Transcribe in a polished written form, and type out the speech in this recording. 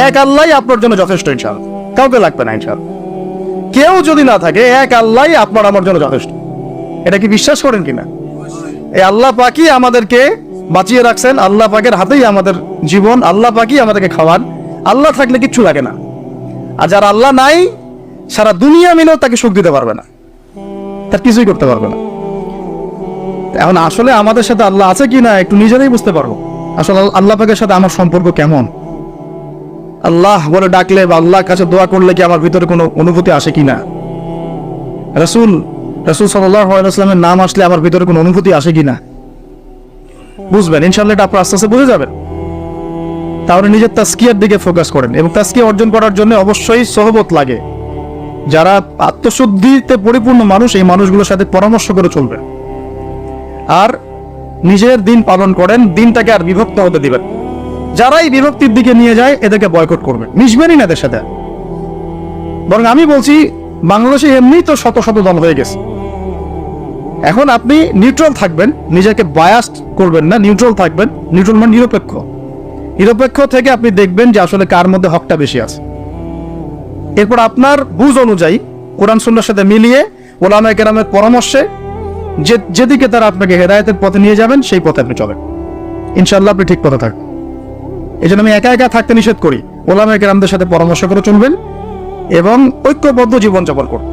এক আল্লাহই আপনার জন্য যথেষ্ট, ইনশাআল্লাহ কাউকে লাগবে না ইনশাআল্লাহ। কেউ যদি না থাকে, এক আল্লাহই আপনার আমার জন্য যথেষ্ট। এটা কি বিশ্বাস করেন কিনা? এই আল্লাহ পাকই আমাদেরকে বাঁচিয়ে রাখছেন, আল্লাহ পাকের হাতেই আমাদের জীবন, আল্লাহ পাকই আমাদেরকে খাওয়ান। আল্লাহ থাকলে কিচ্ছু লাগে না। আর যার আল্লাহ নাই, সারা দুনিয়া মিলেও তাকে সুখ দিতে পারবে না, তার কিছুই করতে পারবে না। এখন আসলে আমাদের সাথে আল্লাহ আছে কিনা একটু নিজেরাই বুঝতে পারবো। আসলে আল্লাহ পাকের সাথে আমার সম্পর্ক কেমন। আল্লাহ বলে ডাকলে বা আল্লাহর কাছে দোয়া করলে কি আমার ভিতরে কোনো অনুভূতি আসে কিনা? রাসূল সাল্লাল্লাহু আলাইহি ওয়াসাল্লামের নাম আসলে আমার ভিতরে কোনো অনুভূতি আসে কিনা বুঝবেন। ইনশাআল্লাহ এটা আপনি আস্তে আস্তে বুঝে যাবেন। তাহলে নিজের তাজকিয়ার দিকে ফোকাস করেন, এবং তাজকিয়া অর্জন করার জন্য অবশ্যই সহবত লাগে। যারা আত্মশুদ্ধিতে পরিপূর্ণ মানুষ, এই মানুষগুলোর সাথে পরামর্শ করে চলবেন। আর নিজের দিন পালন করেন, দিনটাকে আর বিভক্ত হতে দিবেন। যারাই বিভক্তির দিকে নিয়ে যায় এদেরকে বয়কট করবেন, মিশবেনই না এদের সাথে। বরং আমি বলছি, বাংলাদেশে এমনি তো শত শত দল হয়ে গেছে। এখন আপনি নিউট্রাল থাকবেন, নিজেকে বায়াসড করবেন না, নিউট্রাল থাকবেন। নিউট্রাল মানে নিরপেক্ষ। নিরপেক্ষ থেকে আপনি দেখবেন যে আসলে কার মধ্যে হকটা বেশি আছে। এরপর আপনার বুঝ অনুযায়ী কোরআন সুন্নাহর সাথে মিলিয়ে উলামায়ে কেরামের পরামর্শে যেদিকে তারা আপনাকে হেদায়েতের পথে নিয়ে যাবেন, সেই পথে আপনি চলেন। ইনশাআল্লাহ আপনি ঠিক পথে থাকবেন। এই জন্য আমি একা একা থাকতে নিষেধ করি। উলামায়ে কেরামদের সাথে পরামর্শ করে চলবেন এবং ঐক্যবদ্ধ জীবনযাপন করুন।